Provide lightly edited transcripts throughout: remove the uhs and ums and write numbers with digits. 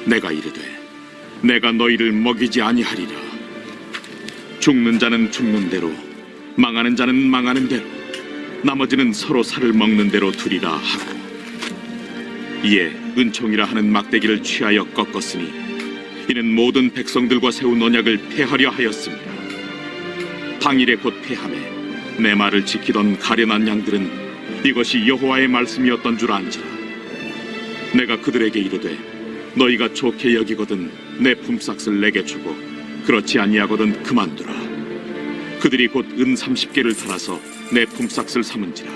내가 이르되 내가 너희를 먹이지 아니하리라. 죽는 자는 죽는 대로, 망하는 자는 망하는 대로, 나머지는 서로 살을 먹는 대로 두리라 하고, 이에 은총이라 하는 막대기를 취하여 꺾었으니 이는 모든 백성들과 세운 언약을 폐하려 하였습니다. 당일에 곧 폐하매 내 말을 지키던 가련한 양들은 이것이 여호와의 말씀이었던 줄 안지라. 내가 그들에게 이르되 너희가 좋게 여기거든 내 품삯을 내게 주고 그렇지 아니하거든 그만두라. 그들이 곧 은 30개를 달아서 내 품삯을 삼은지라.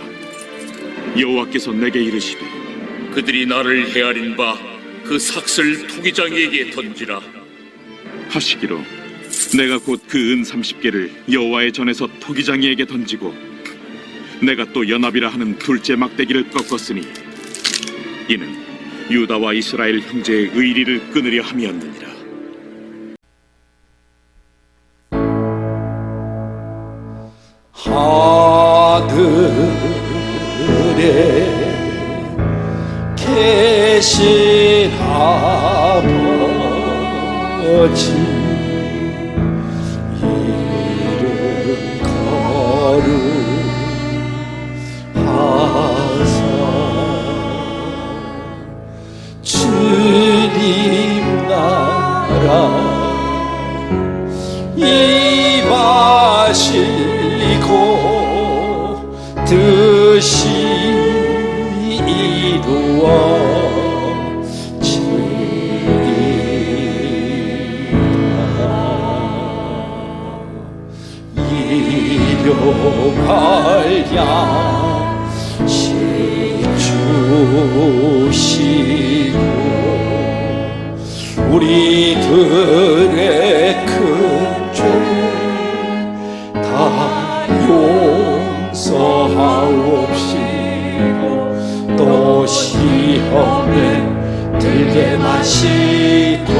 여호와께서 내게 이르시되 그들이 나를 헤아린 바 그 삭슬 토기장에게 던지라 하시기로, 내가 곧 그 은 30개를 여호와의 전에서 토기장이에게 던지고 내가 또 연합이라 하는 둘째 막대기를 꺾었으니 이는 유다와 이스라엘 형제의 의리를 끊으려 함이었느니라. 하늘에 계신 아버지, 이름 거룩하사 주님 나라 임하시고 뜻이 이루어지리라. 주시고 우리들의 큰 죄 다 용서하옵시고 또 시험에 들게 마시고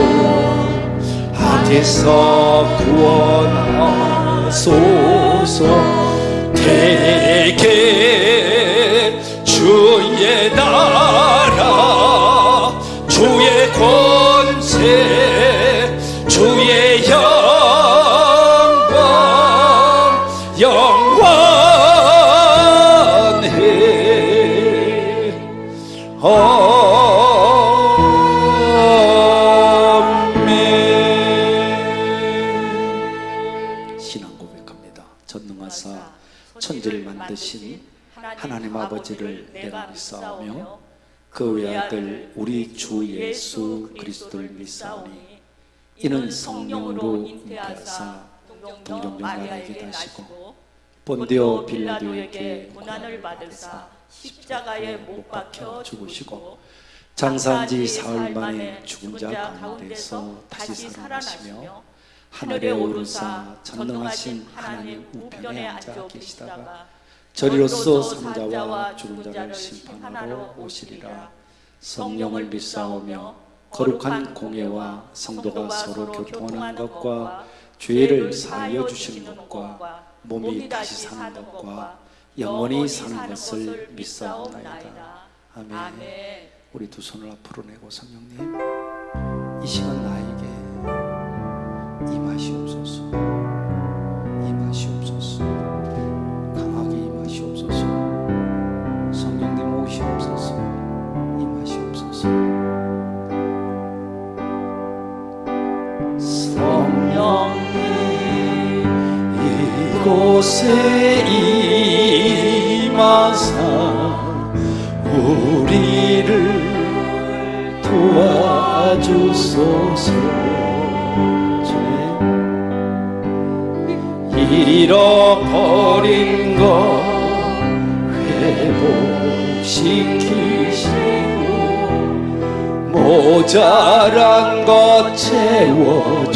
악에서 구원하소서. 대개 주의 나라 주의 권세 주의 영광 영원해. 아멘. 신앙 고백합니다. 전능하사 천지를 만드신 하나님 아버지를 내가 믿사오며 그 외아들 우리 주 예수 그리스도를 믿사오니 이는 성령으로 잉태하사 동정녀 마리아에게 다시고 본디오 빌라도에게 고난을 받으사 십자가에 못 박혀 죽으시고 장사한 지 사흘 만에 죽은 자 가운데서 다시 살아나시며 하늘에 오르사 전능하신 하나님 우편에 앉아 계시다가 저리로서 산자와 죽은 자를 심판하러 오시리라. 성령을 믿사오며 거룩한 공예와 성도가 서로 교통하는 것과 죄를 사하여 주시는 것과 몸이 다시 사는 것과 영원히 사는 것을 믿사옵나이다. 아멘. 우리 두 손을 앞으로 내고 성령님, 이 시간 나에게 임하시옵소서. 임하시옵소서. 강하게 임하시옵소서. 성령님 오시옵소서. 임하시옵소서. 성령님 이곳에 임하사 우리를 도와주소서. 잃어버린 것 회복시키시고 모자란 것 채워주소서.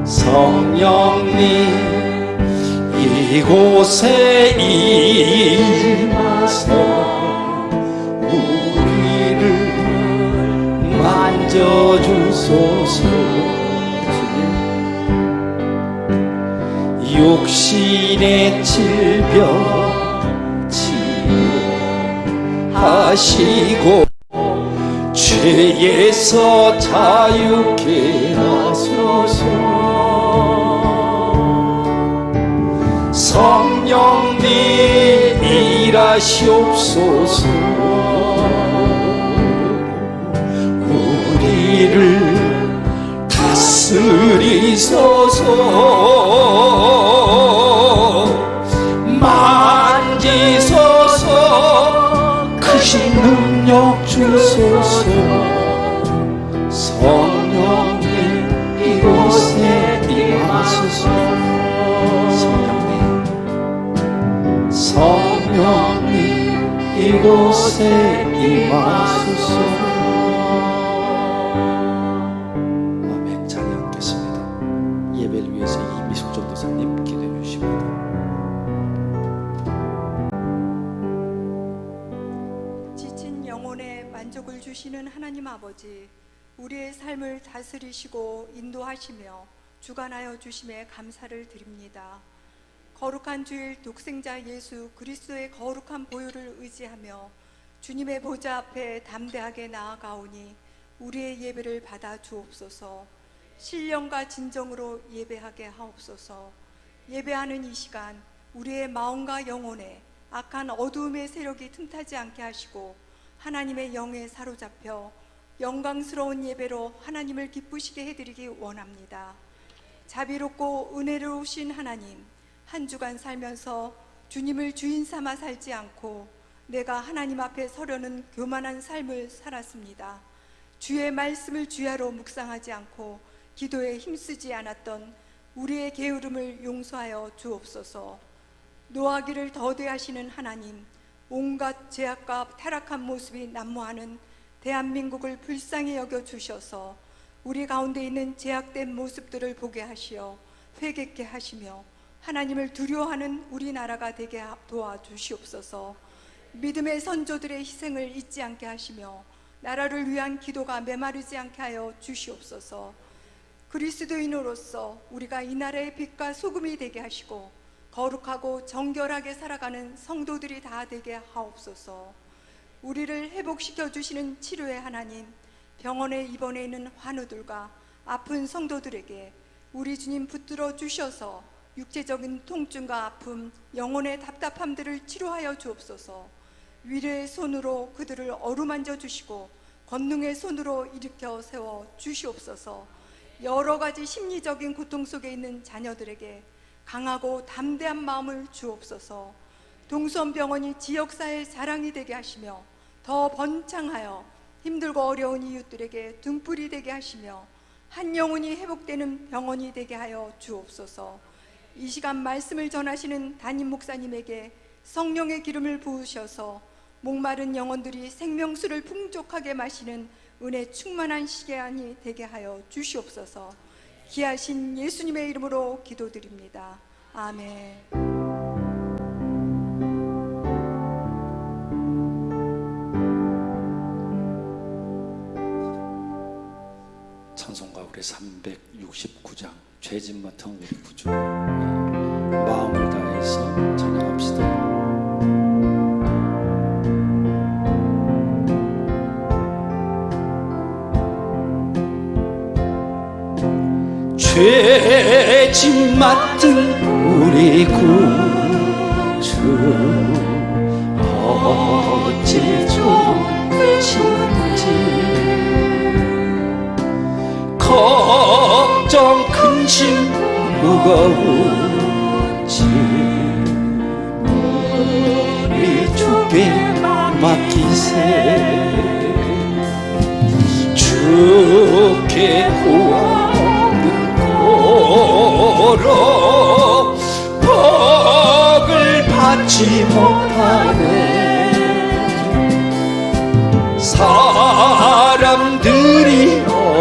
성령님 이곳에 임하사 우리를 만져주소서. 육신의 질병 치유하소서. 하시고 죄에서 자유케 하소서. 성령님 일하시옵소서. 우리를 다스리소서. 만지소서. 크신 능력 주소서. 성령님 이곳에 임하소서. 성령님 이곳에 임하소서. 아멘. 자리 앉겠습니다. 예배를 위해서 이미숙 전도사님 기도해 주십니다. 지친 영혼에 만족을 주시는 하나님 아버지, 우리의 삶을 다스리시고 인도하시며 주관하여 주심에 감사를 드립니다. 거룩한 주일 독생자 예수 그리스도의 거룩한 보혈을 의지하며 주님의 보좌 앞에 담대하게 나아가오니 우리의 예배를 받아 주옵소서. 신령과 진정으로 예배하게 하옵소서. 예배하는 이 시간 우리의 마음과 영혼에 악한 어두움의 세력이 틈타지 않게 하시고 하나님의 영에 사로잡혀 영광스러운 예배로 하나님을 기쁘시게 해드리기 원합니다. 자비롭고 은혜로우신 하나님, 한 주간 살면서 주님을 주인 삼아 살지 않고 내가 하나님 앞에 서려는 교만한 삶을 살았습니다. 주의 말씀을 주야로 묵상하지 않고 기도에 힘쓰지 않았던 우리의 게으름을 용서하여 주옵소서. 노하기를 더디하시는 하나님, 온갖 죄악과 타락한 모습이 난무하는 대한민국을 불쌍히 여겨 주셔서 우리 가운데 있는 죄악된 모습들을 보게 하시어 회개케 하시며 하나님을 두려워하는 우리나라가 되게 도와주시옵소서. 믿음의 선조들의 희생을 잊지 않게 하시며 나라를 위한 기도가 메마르지 않게 하여 주시옵소서. 그리스도인으로서 우리가 이 나라의 빛과 소금이 되게 하시고 거룩하고 정결하게 살아가는 성도들이 다 되게 하옵소서. 우리를 회복시켜 주시는 치료의 하나님, 병원에 입원해 있는 환우들과 아픈 성도들에게 우리 주님 붙들어 주셔서 육체적인 통증과 아픔, 영혼의 답답함들을 치료하여 주옵소서. 위로의 손으로 그들을 어루만져 주시고 권능의 손으로 일으켜 세워 주시옵소서. 여러 가지 심리적인 고통 속에 있는 자녀들에게 강하고 담대한 마음을 주옵소서. 동선병원이 지역사회의 자랑이 되게 하시며 더 번창하여 힘들고 어려운 이웃들에게 등불이 되게 하시며 한 영혼이 회복되는 병원이 되게 하여 주옵소서. 이 시간 말씀을 전하시는 담임 목사님에게 성령의 기름을 부으셔서 목마른 영혼들이 생명수를 풍족하게 마시는 은혜 충만한 시간이 되게 하여 주시옵소서. 귀하신 예수님의 이름으로 기도드립니다. 아멘. 찬송가 우리 369장 죄짐 맡은 우리 구주, 마음을 다해서 찬양합시다. 죄짐 맡은 우리 구주, 어찌 좋으신지 걱정 근심 무거운지 우리 주께 맡기세. 주께 구하는 거로 복을 받지 못하네. 사람들이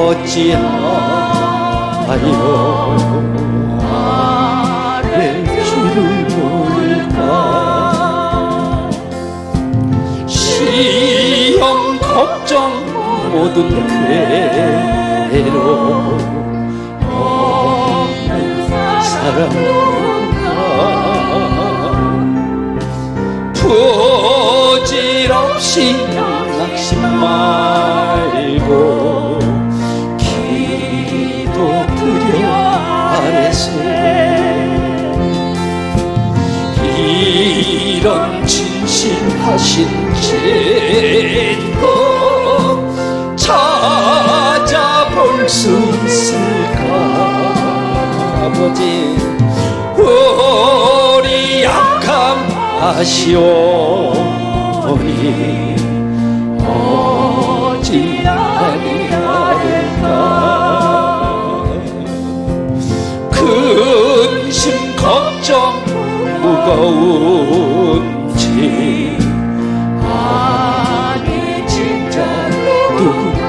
어찌하여 아래 주를 모를까. 시험 걱정 모든 괴로 없는 사람과 부질없 없이 낙심 말고 기도드려 아래세. 이런 진실하신 제도 찾아볼 수 있을까. 아버지 우리 약함 아시오니 어찌 아니하는가. 근심 걱정 무거운지 아니 진짜 누군가.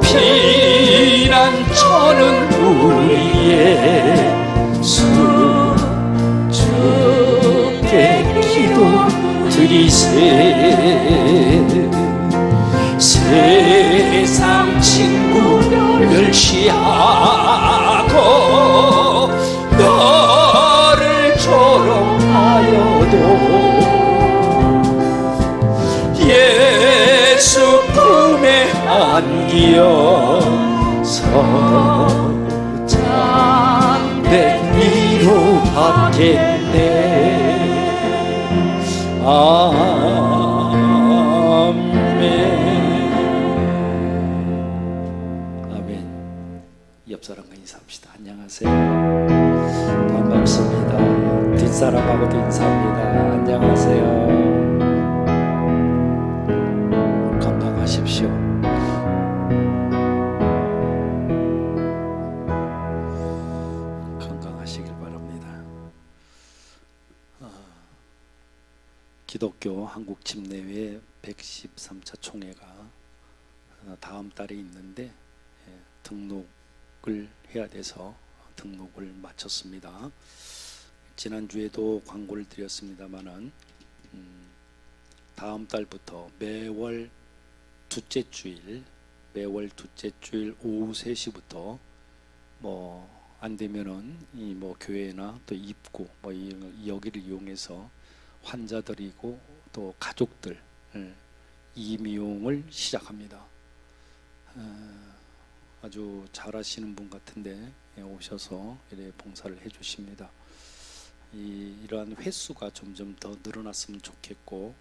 피난처는 우리의 수 주께 기도 드리세. 세상 친구 멸시하고 너를 조롱하여도 예수 품에 안기어서 내 위로받겠네. 아멘. 옆 사람과 인사합시다. 안녕하세요. 반갑습니다. 뒷사람하고도 인사합니다. 안녕하세요. 건강하십시오. 건강하시길 바랍니다. 기독교 한국침례회 113차 총회가 다음 달에 있는데 등록을 해야 돼서 등록을 마쳤습니다. 지난주에도 광고를 드렸습니다마는 다음 달부터 매월 둘째 주일 오후 3시부터 뭐 안 되면은 이 뭐 교회나 또 입구 뭐 여기를 이용해서 환자들이고 또 가족들 임용을 시작합니다. 아주 잘하시는 분 같은데 오셔서 이래 봉사를 해주십니다. 이러한 횟수가 점점 더 늘어났으면 좋겠고,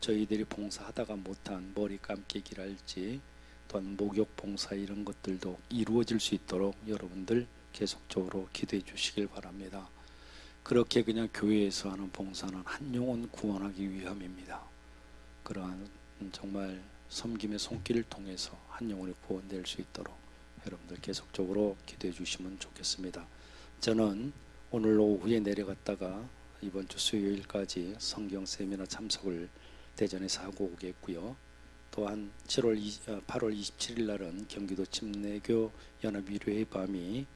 저희들이 봉사하다가 못한 머리 감기기랄지 또한 목욕 봉사 이런 것들도 이루어질 수 있도록 여러분들 계속적으로 기도해 주시길 바랍니다. 그렇게 그냥 교회에서 하는 봉사는 한 영혼 구원하기 위함입니다. 그러한 정말 섬김의 손길을 통해서 한 영혼이 구원될 수 있도록 여러분들 계속적으로 기도해 주시면 좋겠습니다. 저는 오늘 오후에 내려갔다가 이번 주 수요일까지 성경 세미나 참석을 대전에서 하고 오겠고요. 또한 8월 27일 날은 경기도 침례교 연합위로의 밤이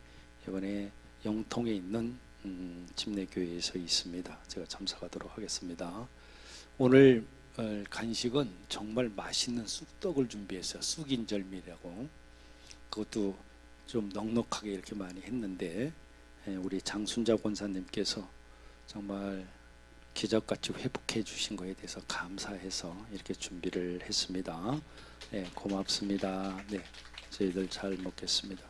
이번에 영통에 있는 침례교회에서 있습니다. 제가 참석하도록 하겠습니다. 오늘 간식은 정말 맛있는 쑥떡을 준비했어요. 쑥인절미라고. 그것도 좀 넉넉하게 이렇게 많이 했는데 우리 장순자 권사님께서 정말 기적같이 회복해 주신 거에 대해서 감사해서 이렇게 준비를 했습니다. 네, 고맙습니다. 네, 저희들 잘 먹겠습니다.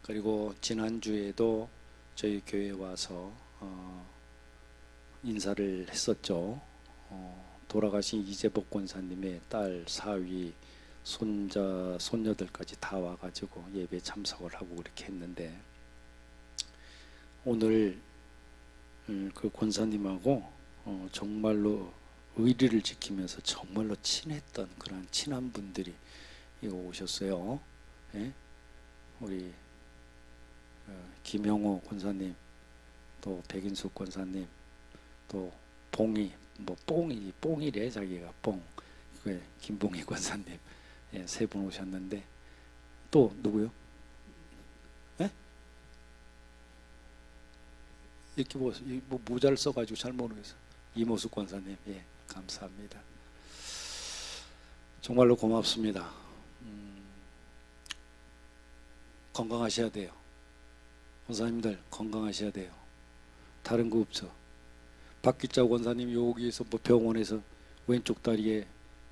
그리고 지난주에도 저희 교회에 와서 인사를 했었죠. 돌아가신 이재복 권사님의 딸, 사위, 손자, 손녀들까지 다 와가지고 예배 참석을 하고 그렇게 했는데, 오늘 그 권사님하고 정말로 의리를 지키면서 정말로 친했던 그런 친한 분들이 이거 오셨어요. 예? 우리 김영호 권사님, 또 백인숙 권사님, 또 봉이, 뭐 뽕이래 자기가 뽕, 그 김봉희 권사님, 예, 세 분 오셨는데, 또 누구요? 예? 이렇게 뭐 모자를 써가지고 잘 모르겠어요. 이모숙 권사님, 예, 감사합니다. 정말로 고맙습니다. 건강하셔야 돼요. 권사님들 건강하셔야 돼요. 다른 거 없어. 박기자 권사님 여기서 뭐 병원에서 왼쪽 다리에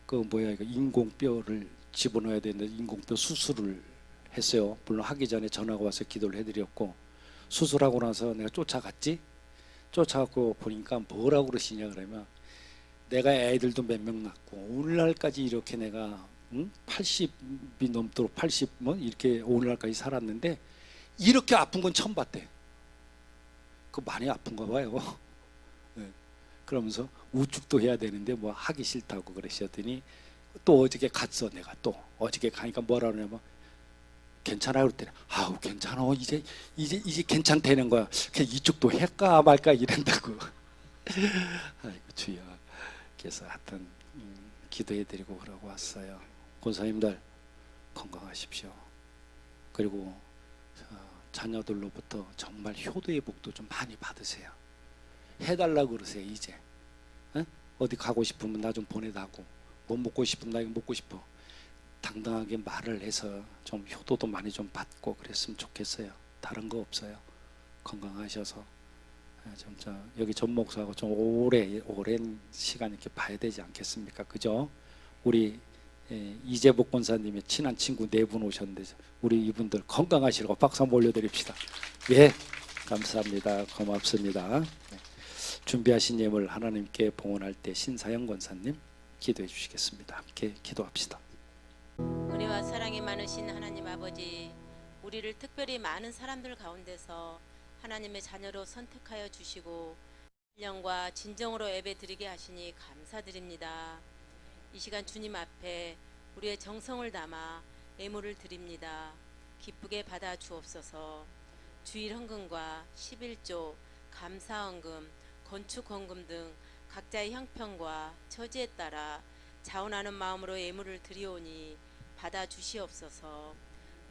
그 뭐야 이거 인공뼈를 집어넣어야 되는데 인공뼈 수술을 했어요. 물론 하기 전에 전화가 와서 기도를 해드렸고 수술하고 나서 내가 쫓아갔지. 쫓아가고 보니까 뭐라고 그러시냐 그러면 내가 애들도 몇 명 낳고 오늘날까지 이렇게 내가 80이 넘도록 80 뭐 이렇게 오늘날까지 살았는데 이렇게 아픈 건 처음 봤대. 그 많이 아픈가 봐요. 네. 그러면서 우측도 해야 되는데 뭐 하기 싫다고 그러셨더니 또 어저께 갔어. 내가 또 어저께 가니까 뭐라 그러냐면 괜찮아 그랬더니 아우 괜찮아 이제 괜찮다는 거야. 그냥 이쪽도 할까 말까 이런다고. 아이고 주여. 그래서 하여튼 기도해드리고 그러고 왔어요. 권사님들 건강하십시오. 그리고 자녀들로부터 정말 효도의 복도 좀 많이 받으세요. 해달라고 그러세요. 이제 어디 가고 싶으면 나 좀 보내다고, 뭐 먹고 싶으면 나 이거 먹고 싶어, 당당하게 말을 해서 좀 효도도 많이 좀 받고 그랬으면 좋겠어요. 다른 거 없어요. 건강하셔서 좀 여기 전 목사하고 좀 오랜 시간 이렇게 봐야 되지 않겠습니까? 그죠? 우리 이재복 권사님의 친한 친구 4분 오셨는데 우리 이분들 건강하시라고 박수 한번 올려드립시다. 예, 감사합니다. 고맙습니다. 네. 준비하신 예물 하나님께 봉헌할 때 신사영 권사님 기도해 주시겠습니다. 함께 기도합시다. 은혜와 사랑이 많으신 하나님 아버지, 우리를 특별히 많은 사람들 가운데서 하나님의 자녀로 선택하여 주시고 신령과 진정으로 예배드리게 하시니 감사드립니다. 이 시간 주님 앞에 우리의 정성을 담아 예물을 드립니다. 기쁘게 받아 주옵소서. 주일 헌금과 11조, 감사 헌금, 건축 헌금 등 각자의 형편과 처지에 따라 자원하는 마음으로 예물을 드리오니 받아 주시옵소서.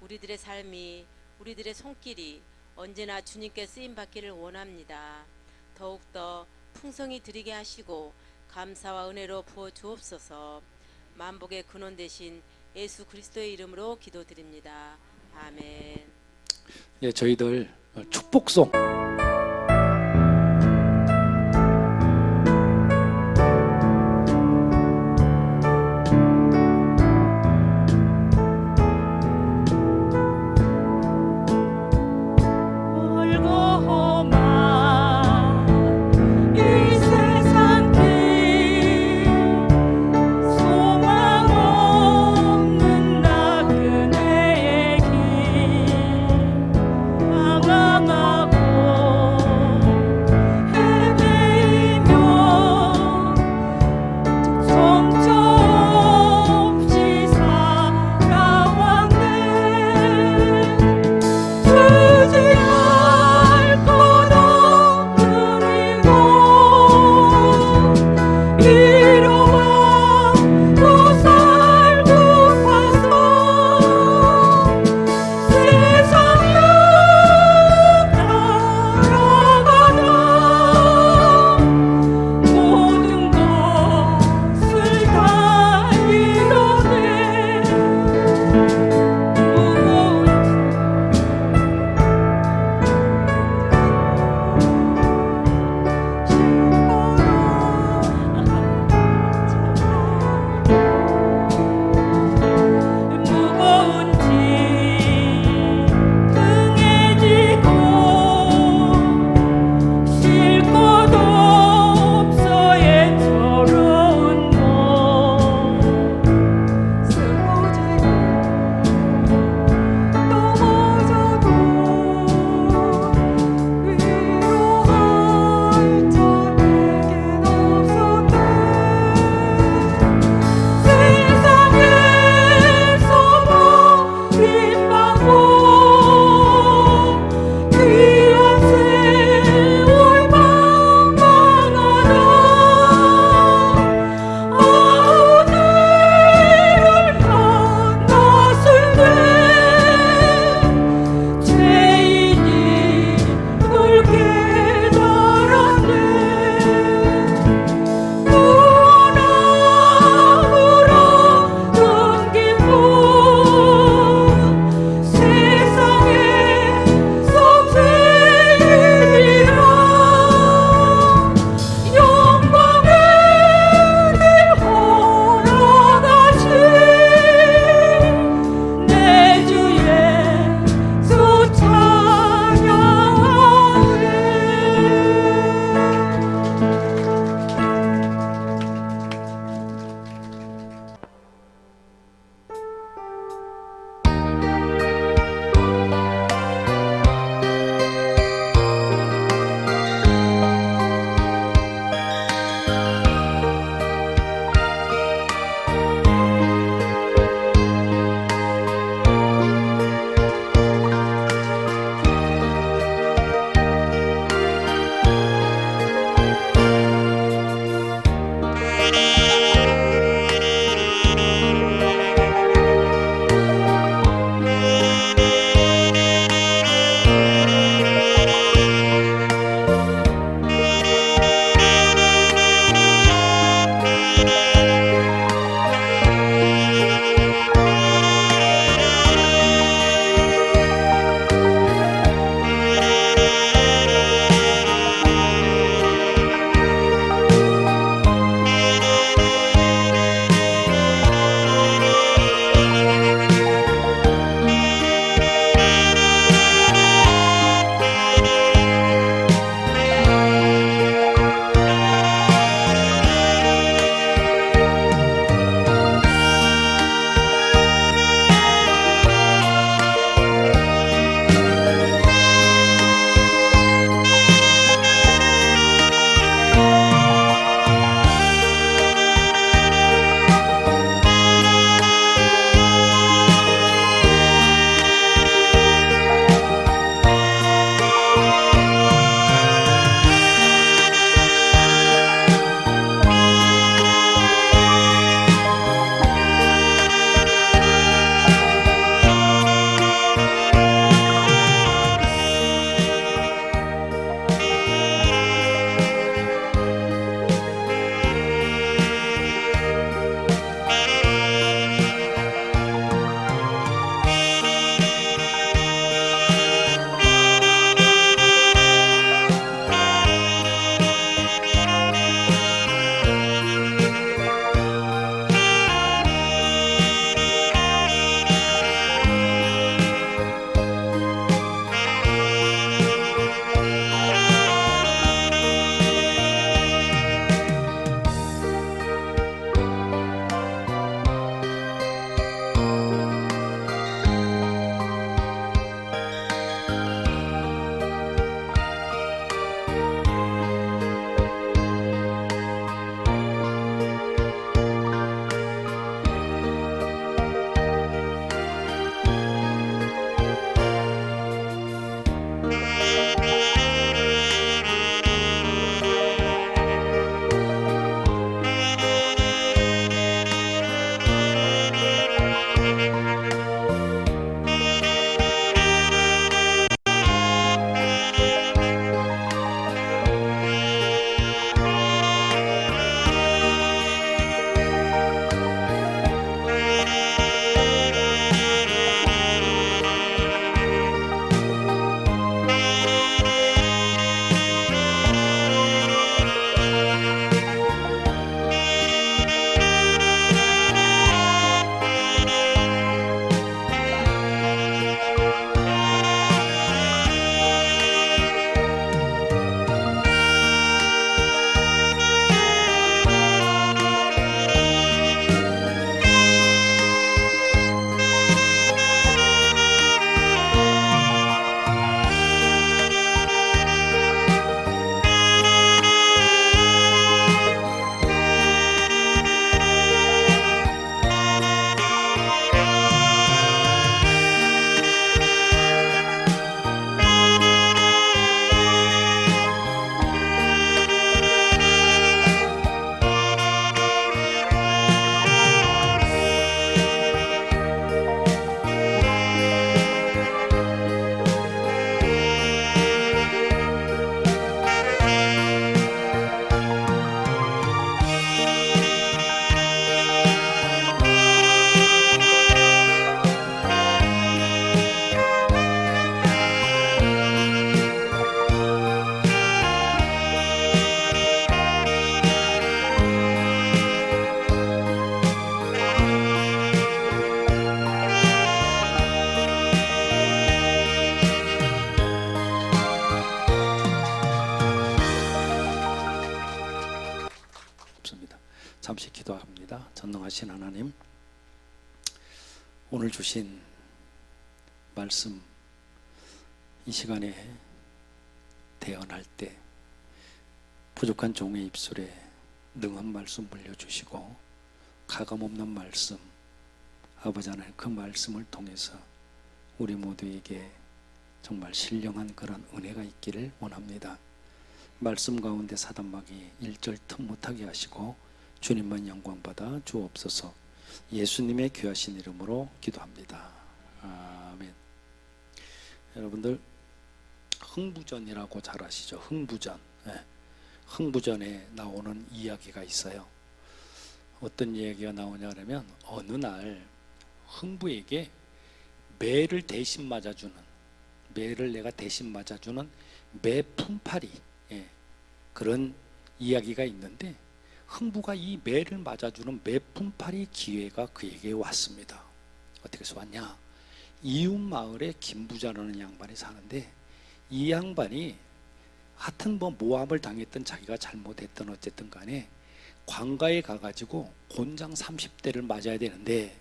우리들의 삶이, 우리들의 손길이 언제나 주님께 쓰임 받기를 원합니다. 더욱더 풍성히 드리게 하시고 감사와 은혜로 부어 주옵소서. 만복의 근원 되신 예수 그리스도의 이름으로 기도드립니다. 아멘. 예, 저희들 축복송 방황하고 잠시 기도합니다. 전능하신 하나님, 오늘 주신 말씀 이 시간에 대언할 때 부족한 종의 입술에 능한 말씀 물려주시고 가감없는 말씀, 아버지 하나님, 그 말씀을 통해서 우리 모두에게 정말 신령한 그런 은혜가 있기를 원합니다. 말씀 가운데 사단마귀 일절 틈 못하게 하시고 주님만 영광받아 주옵소서. 예수님의 귀하신 이름으로 기도합니다. 아멘. 여러분들 흥부전이라고 잘 아시죠? 흥부전. 흥부전에 나오는 이야기가 있어요. 어떤 이야기가 나오냐 하면 어느 날 흥부에게 매를 대신 맞아주는, 매를 내가 대신 맞아주는 매 품팔이, 그런 이야기가 있는데 흥부가 이 매를 맞아주는 매 품팔이 기회가 그에게 왔습니다. 어떻게 해서 왔냐? 이웃 마을에 김부자라는 양반이 사는데 이 양반이 하여튼 뭐 모함을 당했던, 자기가 잘못했던 어쨌든 간에 관가에 가가지고 곤장 30대를 맞아야 되는데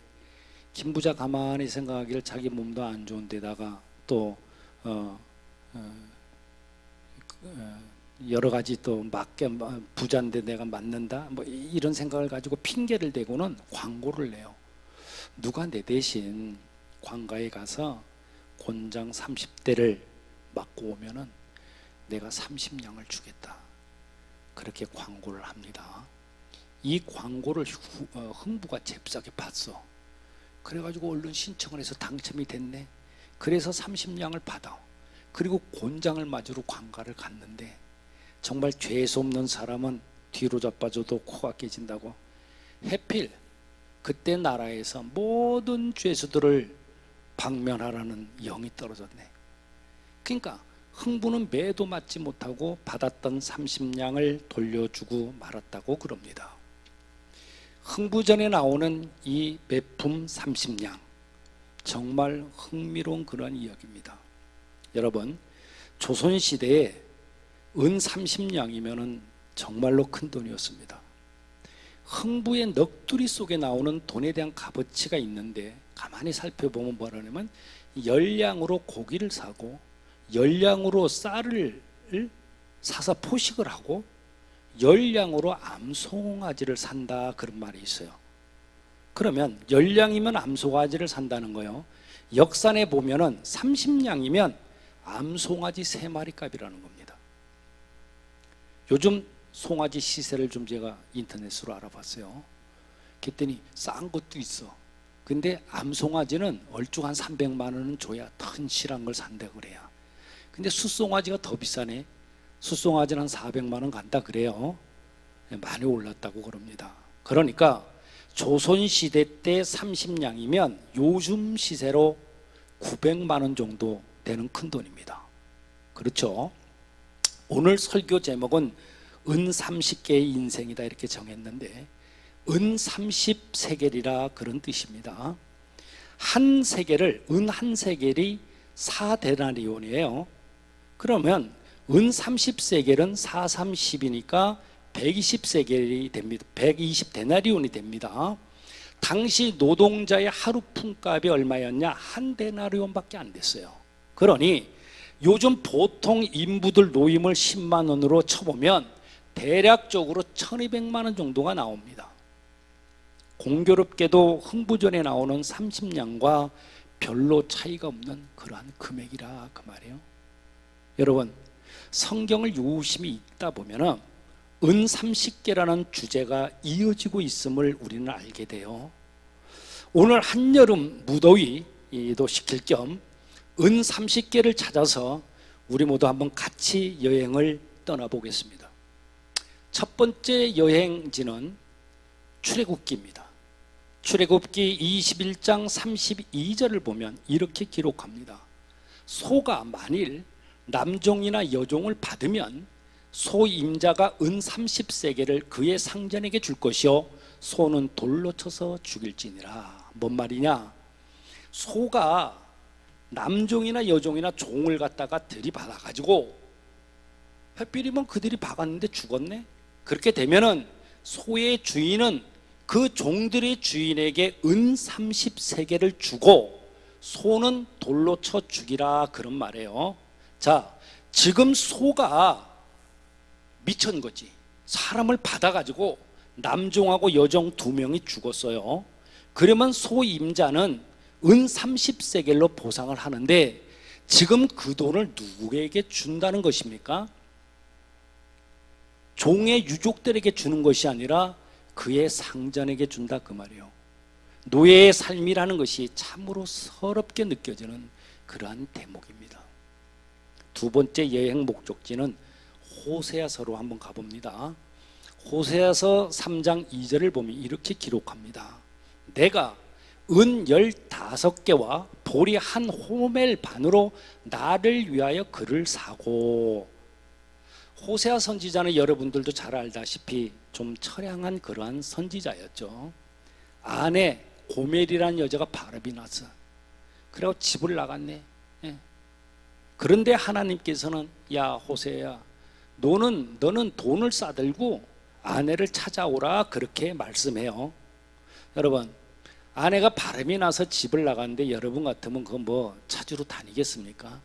김부자 가만히 생각하기를 자기 몸도 안 좋은 데다가 또 여러 가지 또 맞게 부자인데 내가 맞는다 뭐 이런 생각을 가지고 핑계를 대고는 광고를 내요. 누가 내 대신 관가에 가서 곤장 30대를 맞고 오면은 내가 30냥을 주겠다, 그렇게 광고를 합니다. 이 광고를 흥부가 잽싸게 봤어. 그래가지고 얼른 신청을 해서 당첨이 됐네. 그래서 30냥을 받아. 그리고 곤장을 맞으러 관가를 갔는데 정말 죄수 없는 사람은 뒤로 자빠져도 코가 깨진다고. 해필 그때 나라에서 모든 죄수들을 방면하라는 영이 떨어졌네. 그러니까 흥부는 매도 맞지 못하고 받았던 30냥을 돌려주고 말았다고 그럽니다. 흥부전에 나오는 이 매품 30냥, 정말 흥미로운 그런 이야기입니다. 여러분, 조선시대에 은 30냥이면 정말로 큰 돈이었습니다. 흥부의 넋두리 속에 나오는 돈에 대한 값어치가 있는데 가만히 살펴보면 뭐라냐면 10냥으로 고기를 사고 10냥으로 쌀을 사서 포식을 하고 10냥으로 암송아지를 산다, 그런 말이 있어요. 그러면 10냥이면 암송아지를 산다는 거예요. 역산에 보면은 30냥이면 암송아지 3마리 값이라는 겁니다. 요즘 송아지 시세를 좀 제가 인터넷으로 알아봤어요. 그랬더니 싼 것도 있어. 근데 암송아지는 얼추 한 300만 원은 줘야 튼실한 걸 산다 그래요. 근데 숫송아지가 더 비싸네. 숫송아지는 한 400만 원 간다 그래요. 많이 올랐다고 그럽니다. 그러니까 조선시대 때 30냥이면 요즘 시세로 900만 원 정도 되는 큰 돈입니다. 그렇죠? 오늘 설교 제목은 은 30개의 인생이다 이렇게 정했는데 은 30세겔이라 그런 뜻입니다. 한 세겔을, 은 한 세겔이 4데나리온이에요. 그러면 은 30세겔은 4, 3, 10이니까 120세겔이 됩니다. 120데나리온이 됩니다. 당시 노동자의 하루 품값이 얼마였냐? 한 데나리온밖에 안 됐어요. 그러니 요즘 보통 인부들 노임을 10만 원으로 쳐보면 대략적으로 1200만 원 정도가 나옵니다. 공교롭게도 흥부전에 나오는 30냥과 별로 차이가 없는 그러한 금액이라 그 말이에요. 여러분, 성경을 유심히 읽다 보면 은 30개라는 주제가 이어지고 있음을 우리는 알게 돼요. 오늘 한여름 무더위도 식힐 겸 은 30개를 찾아서 우리 모두 한번 같이 여행을 떠나보겠습니다. 첫 번째 여행지는 출애굽기입니다. 출애굽기 21장 32절을 보면 이렇게 기록합니다. 소가 만일 남종이나 여종을 받으면 소 임자가 은 30세겔을 그의 상전에게 줄 것이요 소는 돌로 쳐서 죽일지니라. 뭔 말이냐? 소가 남종이나 여종이나 종을 갖다가 들이받아가지고 햇빛이면 그들이 박았는데 죽었네. 그렇게 되면은 소의 주인은 그 종들의 주인에게 은 30세겔을 주고 소는 돌로 쳐 죽이라, 그런 말이에요. 자, 지금 소가 미친 거지. 사람을 받아가지고 남종하고 여종 2명이 죽었어요. 그러면 소 임자는 은 30세겔로 보상을 하는데 지금 그 돈을 누구에게 준다는 것입니까? 종의 유족들에게 주는 것이 아니라 그의 상전에게 준다, 그 말이에요. 노예의 삶이라는 것이 참으로 서럽게 느껴지는 그러한 대목입니다. 두 번째 여행 목적지는 호세아서로 한번 가봅니다. 호세아서 3장 2절을 보면 이렇게 기록합니다. 내가 은 15개와 보리 한 호멜 반으로 나를 위하여 그를 사고. 호세아 선지자는 여러분들도 잘 알다시피 좀 처량한 그러한 선지자였죠. 아내 고멜이라는 여자가 바람이 나서 그리고 집을 나갔네. 그런데 하나님께서는 야 호세야, 너는 돈을 싸들고 아내를 찾아오라, 그렇게 말씀해요. 여러분, 아내가 바람이 나서 집을 나갔는데 여러분 같으면 그거 뭐 찾으러 다니겠습니까?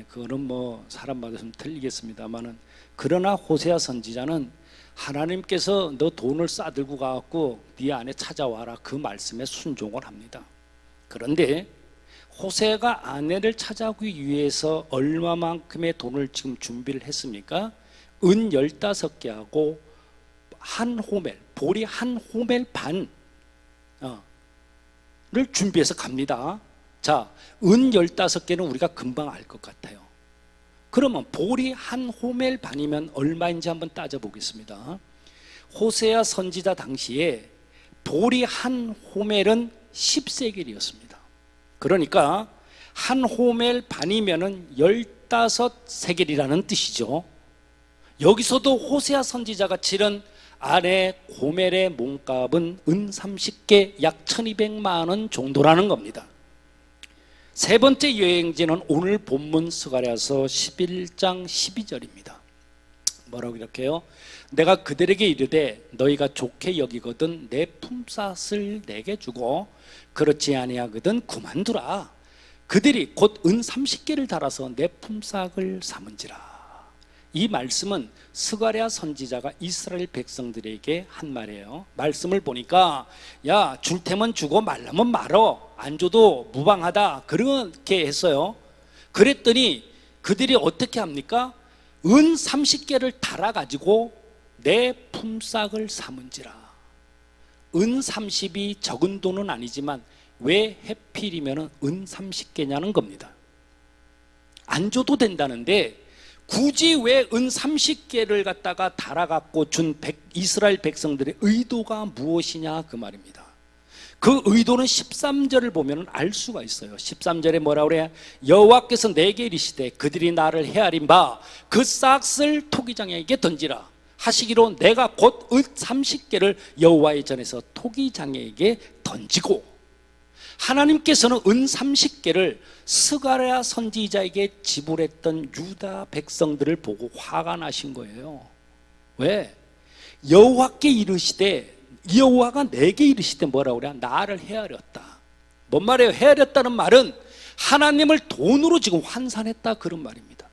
그거는 뭐 사람마다 좀 틀리겠습니다만은, 그러나 호세아 선지자는 하나님께서 너 돈을 싸들고 가갖고 네 아내 찾아와라, 그 말씀에 순종을 합니다. 그런데 호세아가 아내를 찾아오기 위해서 얼마만큼의 돈을 지금 준비를 했습니까? 은 15개하고 한 호멜, 보리 한 호멜 반을 준비해서 갑니다. 자, 은 15개는 우리가 금방 알 것 같아요. 그러면 보리 한 호멜 반이면 얼마인지 한번 따져보겠습니다. 호세아 선지자 당시에 보리 한 호멜은 10세겔이었습니다. 그러니까 한 호멜 반이면은 15세겔이라는 뜻이죠. 여기서도 호세아 선지자가 치른 아내 고멜의 몸값은 은 30개, 약 1200만 원 정도라는 겁니다. 세 번째 여행지는 오늘 본문 스가랴서 11장 12절입니다. 뭐라고 이렇게 해요? 내가 그들에게 이르되 너희가 좋게 여기거든 내 품삯을 내게 주고 그렇지 아니하거든 그만두라. 그들이 곧 은 30개를 달아서 내 품삯을 삼은지라. 이 말씀은 스가랴 선지자가 이스라엘 백성들에게 한 말이에요. 말씀을 보니까 야, 줄 테면 주고 말라면 말어, 안 줘도 무방하다, 그렇게 했어요. 그랬더니 그들이 어떻게 합니까? 은 30개를 달아가지고 내 품삯을 삼은지라. 은 30이 적은 돈은 아니지만 왜 해필이면 은 30개냐는 겁니다. 안 줘도 된다는데 굳이 왜 은 30개를 갖다가 달아갖고 준 이스라엘 백성들의 의도가 무엇이냐, 그 말입니다. 그 의도는 13절을 보면 알 수가 있어요. 13절에 뭐라 그래? 여호와께서 내게 이르시되 그들이 나를 헤아린 바 그 싹을 토기장에게 던지라 하시기로 내가 곧 은 30개를 여호와의 전에서 토기장에게 던지고. 하나님께서는 은 30개를 스가랴 선지자에게 지불했던 유다 백성들을 보고 화가 나신 거예요. 왜? 여호와께 이르시되, 여호와가 내게 이르시되 뭐라고 그래? 나를 헤아렸다. 뭔 말이에요? 헤아렸다는 말은 하나님을 돈으로 지금 환산했다, 그런 말입니다.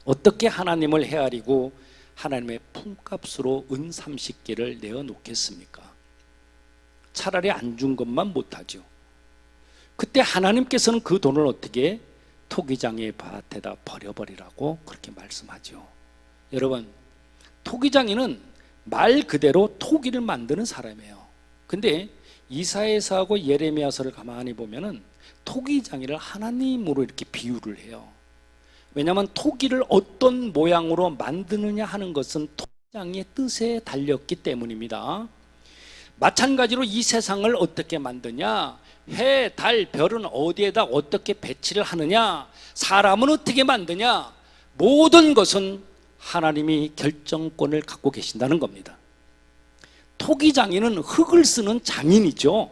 어떻게 하나님을 헤아리고 하나님의 품값으로 은 30개를 내어놓겠습니까? 차라리 안 준 것만 못하죠. 그때 하나님께서는 그 돈을 어떻게? 토기장의 밭에다 버려버리라고 그렇게 말씀하죠. 여러분, 토기장이는 말 그대로 토기를 만드는 사람이에요. 근데 이사야서하고 예레미야서를 가만히 보면은 토기장이를 하나님으로 이렇게 비유를 해요. 왜냐하면 토기를 어떤 모양으로 만드느냐 하는 것은 토기장의 뜻에 달렸기 때문입니다. 마찬가지로 이 세상을 어떻게 만드냐, 해, 달, 별은 어디에다 어떻게 배치를 하느냐, 사람은 어떻게 만드냐, 모든 것은 하나님이 결정권을 갖고 계신다는 겁니다. 토기장인은 흙을 쓰는 장인이죠.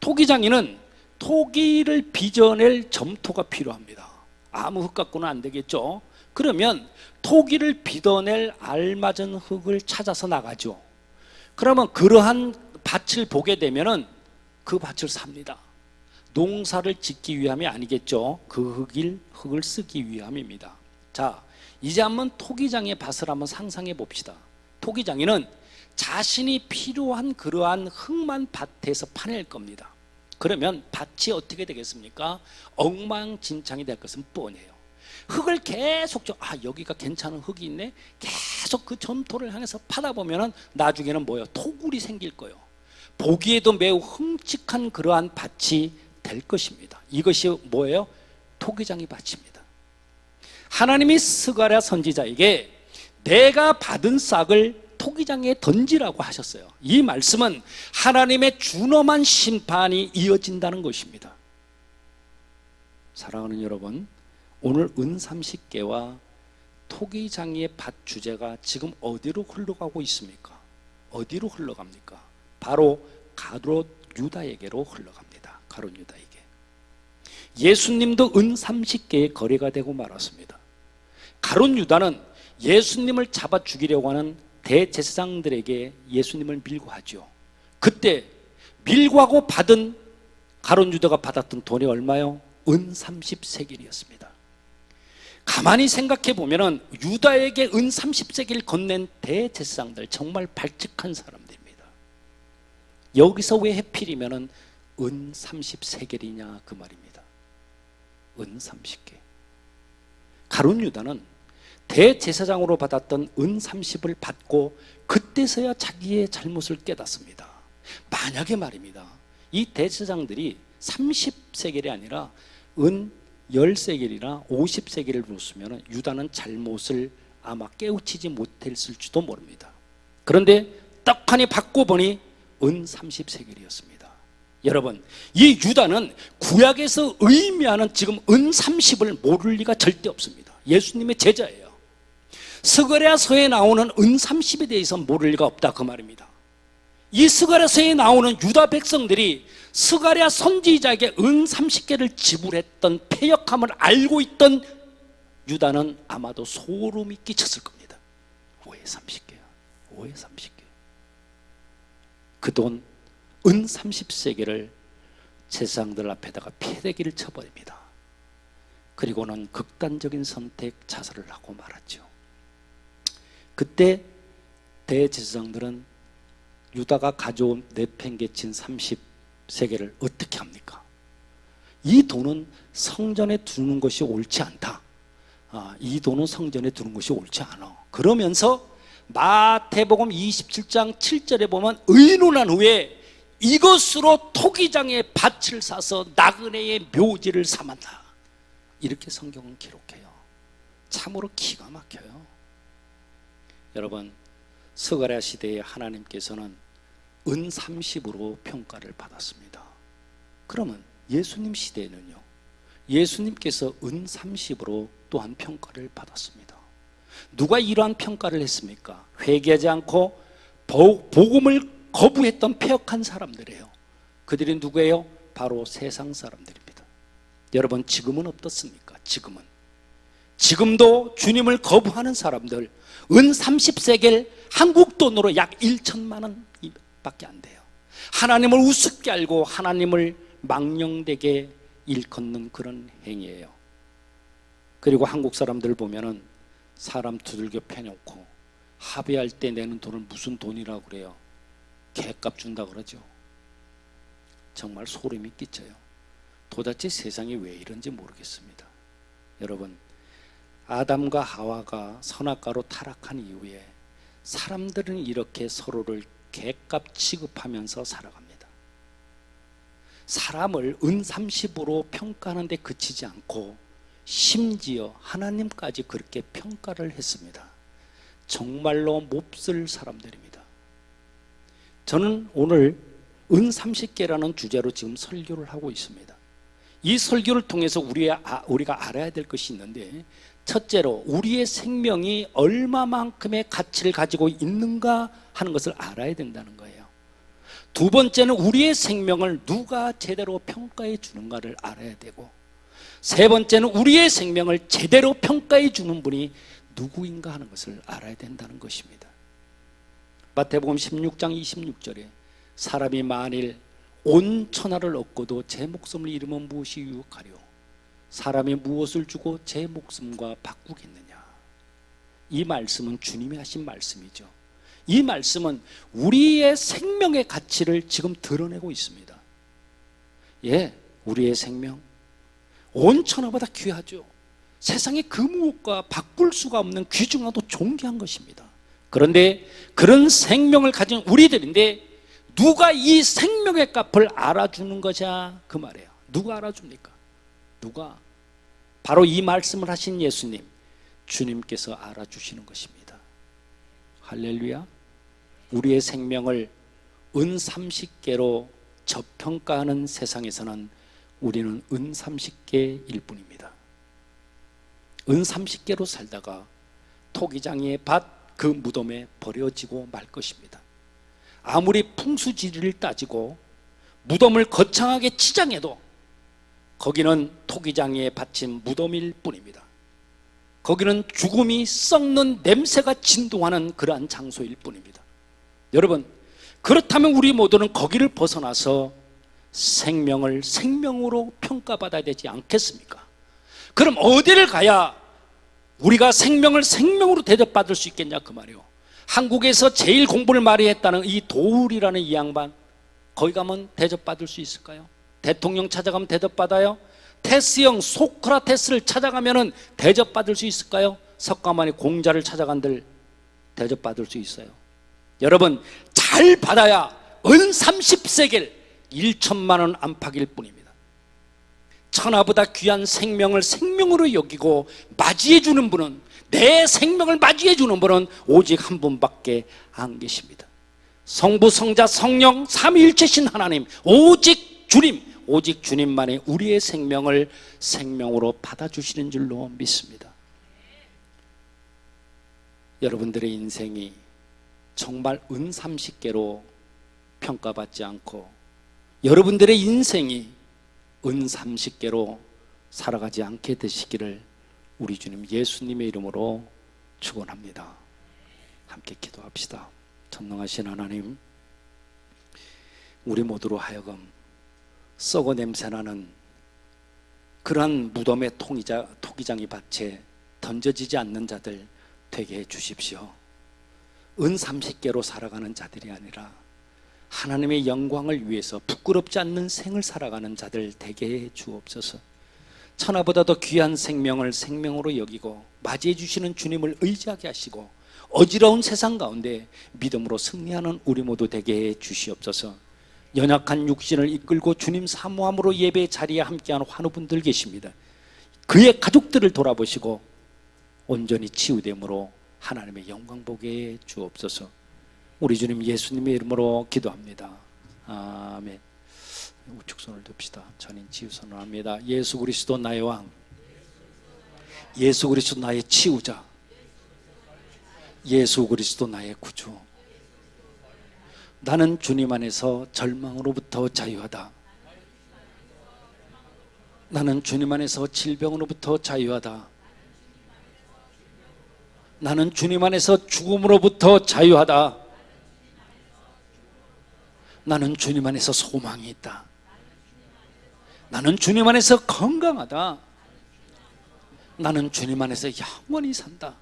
토기장인은 토기를 빚어낼 점토가 필요합니다. 아무 흙 갖고는 안 되겠죠. 그러면 토기를 빚어낼 알맞은 흙을 찾아서 나가죠. 그러면 그러한 밭을 보게 되면은 그 밭을 삽니다. 농사를 짓기 위함이 아니겠죠. 그 흙을 쓰기 위함입니다. 자, 이제 한번 토기장의 밭을 한번 상상해 봅시다. 토기장이는 자신이 필요한 그러한 흙만 밭에서 파낼 겁니다. 그러면 밭이 어떻게 되겠습니까? 엉망진창이 될 것은 뻔해요. 흙을 계속 여기가 괜찮은 흙이 있네. 계속 그 점토를 향해서 파다 보면은 나중에는 뭐예요? 토굴이 생길 거예요. 보기에도 매우 흠칙한 그러한 밭이 될 것입니다. 이것이 뭐예요? 토기장의 밭입니다. 하나님이 스가랴 선지자에게 내가 받은 싹을 토기장에 던지라고 하셨어요. 이 말씀은 하나님의 준엄한 심판이 이어진다는 것입니다. 사랑하는 여러분, 오늘 은 30개와 토기장의 밭 주제가 지금 어디로 흘러가고 있습니까? 어디로 흘러갑니까? 바로 가롯 유다에게로 흘러갑니다. 가롯 유다에게. 예수님도 은 30개의 거래가 되고 말았습니다. 가롯 유다는 예수님을 잡아 죽이려고 하는 대제사장들에게 예수님을 밀고 하죠. 그때 밀고 하고 받은 가롯 유다가 받았던 돈이 얼마요? 은 30세겔이었습니다. 가만히 생각해 보면은 유다에게 은 30세겔 건넨 대제사장들 정말 발칙한 사람들입니다. 여기서 왜 해필이면은 은 30세겔이냐 그 말입니다. 은 30개. 가롯 유다는 대제사장으로 받았던 은 30을 받고 그때서야 자기의 잘못을 깨닫습니다. 만약에 말입니다, 이 대제사장들이 30세겔이 아니라 은 10세겔이나 50세겔을 줬으면 유다는 잘못을 아마 깨우치지 못했을지도 모릅니다. 그런데 떡하니 받고 보니 은 30세겔이었습니다. 여러분, 이 유다는 구약에서 의미하는 지금 은 30을 모를 리가 절대 없습니다. 예수님의 제자예요. 스가랴서에 나오는 은 30에 대해서 모를 리가 없다 그 말입니다. 이 스가랴서에 나오는 유다 백성들이 스가랴 선지자에게 은 30개를 지불했던 패역함을 알고 있던 유다는 아마도 소름이 끼쳤을 겁니다. 왜 30개야? 왜 30개? 그 돈 은 30세겔을 제사장들 앞에다가 패대기를 쳐버립니다. 그리고는 극단적인 선택, 자살을 하고 말았죠. 그때 대제사장들은 유다가 가져온 내팽개친 30세겔을 어떻게 합니까? 이 돈은 성전에 두는 것이 옳지 않다. 이 돈은 성전에 두는 것이 옳지 않아. 그러면서 마태복음 27장 7절에 보면 의논한 후에 이것으로 토기장의 밭을 사서 나그네의 묘지를 삼았다. 이렇게 성경은 기록해요. 참으로 기가 막혀요. 여러분, 스가랴 시대에 하나님께서는 은 30으로 평가를 받았습니다. 그러면 예수님 시대에는요, 예수님께서 은 30으로 또한 평가를 받았습니다. 누가 이러한 평가를 했습니까? 회개하지 않고 복음을 거부했던 패역한 사람들이에요. 그들이 누구예요? 바로 세상 사람들입니다. 여러분, 지금은 어떻습니까? 지금도 주님을 거부하는 사람들, 은 30세겔 한국 돈으로 약 1천만 원 밖에 안 돼요. 하나님을 우습게 알고 하나님을 망령되게 일컫는 그런 행위예요. 그리고 한국 사람들 보면은 사람 두들겨 패놓고 합의할 때 내는 돈을 무슨 돈이라고 그래요? 개값 준다 그러죠. 정말 소름이 끼쳐요. 도대체 세상이 왜 이런지 모르겠습니다. 여러분, 아담과 하와가 선악과로 타락한 이후에 사람들은 이렇게 서로를 개값 취급하면서 살아갑니다. 사람을 은 30으로 평가하는 데 그치지 않고 심지어 하나님까지 그렇게 평가를 했습니다. 정말로 몹쓸 사람들입니다. 저는 오늘 은 30개라는 주제로 지금 설교를 하고 있습니다. 이 설교를 통해서 우리가 알아야 될 것이 있는데, 첫째로 우리의 생명이 얼마만큼의 가치를 가지고 있는가 하는 것을 알아야 된다는 거예요. 두 번째는 우리의 생명을 누가 제대로 평가해 주는가를 알아야 되고, 세 번째는 우리의 생명을 제대로 평가해 주는 분이 누구인가 하는 것을 알아야 된다는 것입니다. 마태복음 16장 26절에 사람이 만일 온 천하를 얻고도 제 목숨을 잃으면 무엇이 유익하리요? 사람이 무엇을 주고 제 목숨과 바꾸겠느냐? 이 말씀은 주님이 하신 말씀이죠. 이 말씀은 우리의 생명의 가치를 지금 드러내고 있습니다. 예, 우리의 생명 온 천하보다 귀하죠. 세상에 그 무엇과 바꿀 수가 없는 귀중하고 존귀한 것입니다. 그런데 그런 생명을 가진 우리들인데 누가 이 생명의 값을 알아주는 거냐 그 말이에요. 누가 알아줍니까? 누가? 바로 이 말씀을 하신 예수님, 주님께서 알아주시는 것입니다. 할렐루야. 우리의 생명을 은 30개로 저평가하는 세상에서는 우리는 은 30개일 뿐입니다. 은 30개로 살다가 토기장의 밭 그 무덤에 버려지고 말 것입니다. 아무리 풍수지리를 따지고 무덤을 거창하게 치장해도 거기는 토기장에 바친 무덤일 뿐입니다. 거기는 죽음이 썩는 냄새가 진동하는 그러한 장소일 뿐입니다. 여러분, 그렇다면 우리 모두는 거기를 벗어나서 생명을 생명으로 평가받아야 되지 않겠습니까? 그럼 어디를 가야 우리가 생명을 생명으로 대접받을 수 있겠냐 그 말이에요. 한국에서 제일 공부를 많이 했다는 이 도울이라는 이 양반, 거기 가면 대접받을 수 있을까요? 대통령 찾아가면 대접받아요? 테스형 소크라테스를 찾아가면 대접받을 수 있을까요? 석가모니 공자를 찾아간들 대접받을 수 있어요? 여러분, 잘 받아야 은 30세겔 1천만 원 안팎일 뿐입니다. 천하보다 귀한 생명을 생명으로 여기고 맞이해 주는 분은, 내 생명을 맞이해 주는 분은 오직 한 분밖에 안 계십니다. 성부, 성자, 성령 삼위일체신 하나님, 오직 주님, 오직 주님만이 우리의 생명을 생명으로 받아주시는 줄로 믿습니다. 여러분들의 인생이 정말 은 30개로 평가받지 않고 여러분들의 인생이 은 30개로 살아가지 않게 되시기를 우리 주님 예수님의 이름으로 축원합니다. 함께 기도합시다. 전능하신 하나님, 우리 모두로 하여금 썩어 냄새나는 그러한 무덤의 토기장이 밭에 던져지지 않는 자들 되게 해 주십시오. 은 30개로 살아가는 자들이 아니라 하나님의 영광을 위해서 부끄럽지 않는 생을 살아가는 자들 되게 해 주옵소서. 천하보다 더 귀한 생명을 생명으로 여기고 맞이해 주시는 주님을 의지하게 하시고 어지러운 세상 가운데 믿음으로 승리하는 우리 모두 되게 해 주시옵소서. 연약한 육신을 이끌고 주님 사모함으로 예배 자리에 함께하는 환우분들 계십니다. 그의 가족들을 돌아보시고 온전히 치유됨으로 하나님의 영광 보게 해 주옵소서. 우리 주님 예수님의 이름으로 기도합니다. 아멘. 우측 손을 듭시다. 전인 치유 선언합니다. 예수 그리스도 나의 왕, 예수 그리스도 나의 치유자, 예수 그리스도 나의 구주. 나는 주님 안에서 절망으로부터 자유하다. 나는 주님 안에서 질병으로부터 자유하다. 나는 주님 안에서 죽음으로부터 자유하다. 나는 주님 안에서 소망이 있다. 나는 주님 안에서 건강하다. 나는 주님 안에서 영원히 산다.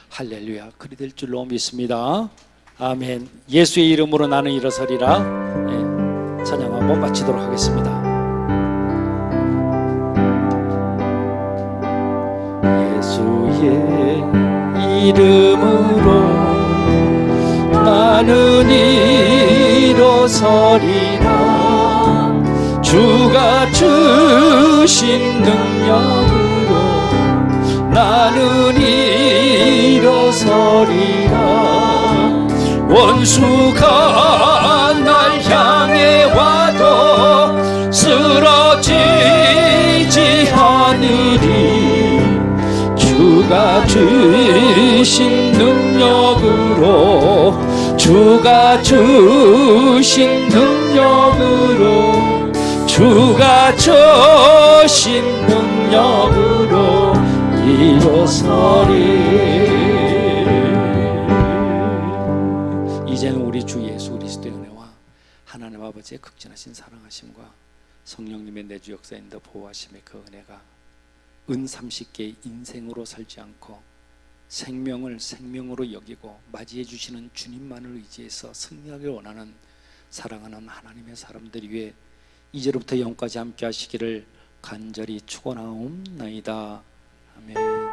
할렐루야. 그리 될 줄로 믿습니다. 아멘. 예수의 이름으로 나는 일어서리라. 예, 찬양 한번 마치도록 하겠습니다. 예수의 이름으로 나는 일어서리라. 주가 주신 능력으로 나는 일어서리라. 원수가 날 향해 와도 쓰러지지 않으리. 주가 주신 능력으로, 주가 주신 능력으로, 주가 주신 능력으로 이루소리. 이제는 우리 주 예수 그리스도의 은혜와 하나님 아버지의 극진하신 사랑하심과 성령님의 내주 역사인도 보호하심의 그 은혜가 은 30개의 인생으로 살지 않고 생명을 생명으로 여기고 맞이해 주시는 주님만을 의지해서 승리하길 원하는 사랑하는 하나님의 사람들 위해 이제로부터 영까지 함께 하시기를 간절히 축원하옵나이다. 아멘.